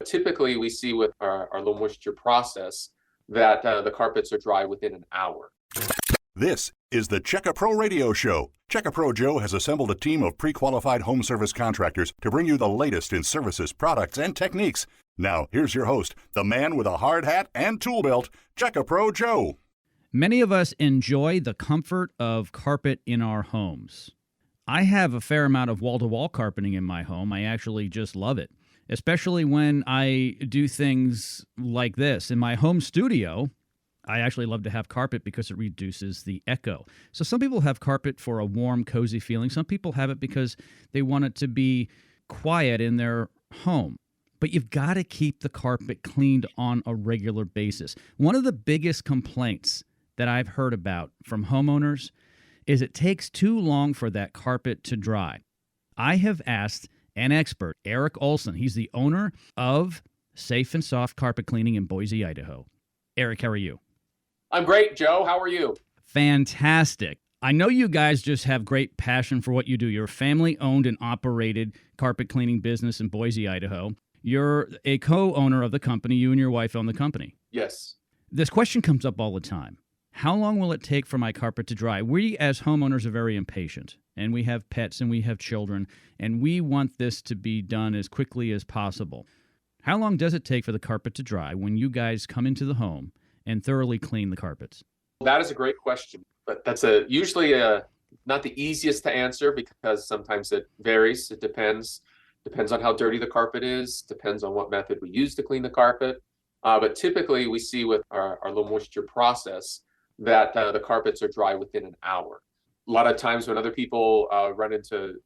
Typically, we see with our low moisture process that the carpets are dry within an hour. This is the Check-A-Pro Radio Show. Check-A-Pro Joe has assembled a team of pre-qualified home service contractors to bring you the latest in services, products, and techniques. Now, here's your host, the man with a hard hat and tool belt, Check-A-Pro Joe. Many of us enjoy the comfort of carpet in our homes. I have a fair amount of wall-to-wall carpeting in my home. I actually just love it, especially when I do things like this. In my home studio, I actually love to have carpet because it reduces the echo. So some people have carpet for a warm, cozy feeling. Some people have it because they want it to be quiet in their home. But you've got to keep the carpet cleaned on a regular basis. One of the biggest complaints that I've heard about from homeowners is it takes too long for that carpet to dry. I have asked an expert, Eric Olson. He's the owner of Safe and Soft Carpet Cleaning in Boise, Idaho. Eric, how are you? I'm great, Joe. How are you? Fantastic. I know you guys just have great passion for what you do. You're a family-owned and operated carpet cleaning business in Boise, Idaho. You're a co-owner of the company. You and your wife own the company. Yes. This question comes up all the time. How long will it take for my carpet to dry? We as homeowners are very impatient, and we have pets and we have children, and we want this to be done as quickly as possible. How long does it take for the carpet to dry when you guys come into the home and thoroughly clean the carpets? That is a great question, but that's usually not the easiest to answer because sometimes it varies. It depends on how dirty the carpet is, depends on what method we use to clean the carpet. But typically we see with our low moisture process that the carpets are dry within an hour. A lot of times when other people run into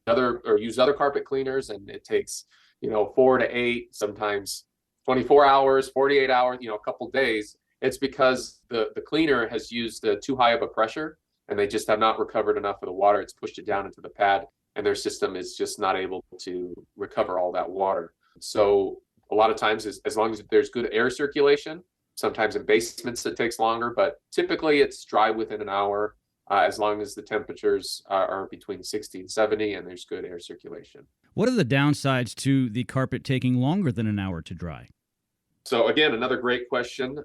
use other carpet cleaners, and it takes 4 to 8, sometimes 24 hours, 48 hours, a couple days. It's because the cleaner has used too high of a pressure, and they just have not recovered enough of the water. It's pushed it down into the pad, and their system is just not able to recover all that water. So a lot of times, as long as there's good air circulation, sometimes in basements it takes longer, but typically it's dry within an hour, as long as the temperatures are between 60 and 70 and there's good air circulation. What are the downsides to the carpet taking longer than an hour to dry? So again, another great question.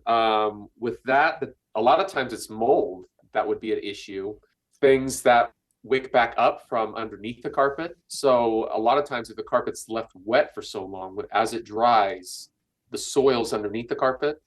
With that, a lot of times it's mold that would be an issue. Things that wick back up from underneath the carpet. So a lot of times if the carpet's left wet for so long, as it dries, the soils underneath the carpet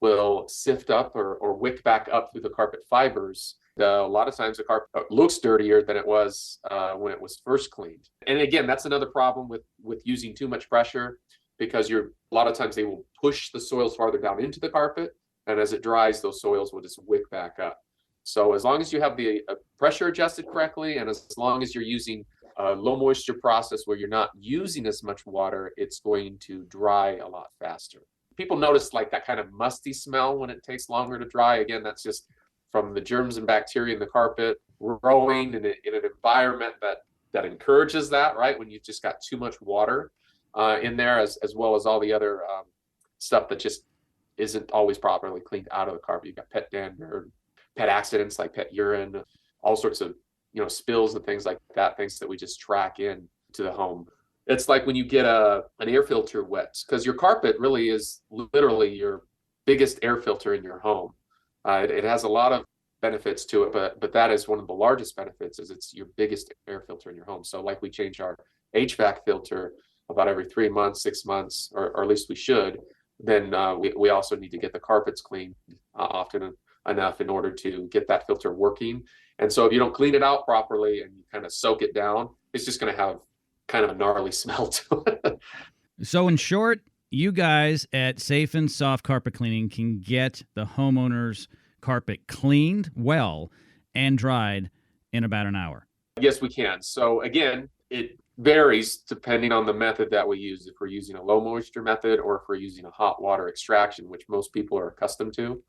will sift up or wick back up through the carpet fibers. A lot of times the carpet looks dirtier than it was when it was first cleaned. And again, that's another problem with using too much pressure, because a lot of times they will push the soils farther down into the carpet, and as it dries, those soils will just wick back up. So as long as you have the pressure adjusted correctly, and as long as you're using a low moisture process where you're not using as much water, it's going to dry a lot faster. People notice like that kind of musty smell when it takes longer to dry. Again, that's just from the germs and bacteria in the carpet growing in an environment that encourages that, right? When you've just got too much water in there, as well as all the other stuff that just isn't always properly cleaned out of the carpet. You've got pet dander, pet accidents like pet urine, all sorts of spills and things like that, things that we just track in to the home. It's like when you get an air filter wet, because your carpet really is literally your biggest air filter in your home. It has a lot of benefits to it, but that is one of the largest benefits, is it's your biggest air filter in your home. So like we change our HVAC filter about every 3 months, 6 months, or at least we should, then we also need to get the carpets cleaned often enough in order to get that filter working. And so if you don't clean it out properly and you kind of soak it down, it's just going to have kind of a gnarly smell to it. So in short, you guys at Safe and Soft Carpet Cleaning can get the homeowner's carpet cleaned well and dried in about an hour. Yes, we can. So again, it varies depending on the method that we use. If we're using a low moisture method or if we're using a hot water extraction, which most people are accustomed to.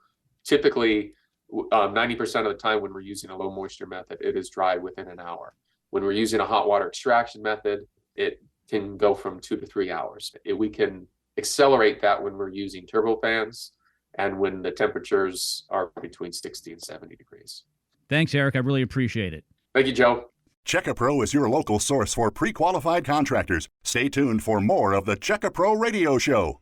Typically, 90% of the time when we're using a low moisture method, it is dry within an hour. When we're using a hot water extraction method, it can go from 2 to 3 hours. We can accelerate that when we're using turbo fans and when the temperatures are between 60 and 70 degrees. Thanks, Eric. I really appreciate it. Thank you, Joe. Check-A-Pro is your local source for pre-qualified contractors. Stay tuned for more of the Check-A-Pro Radio Show.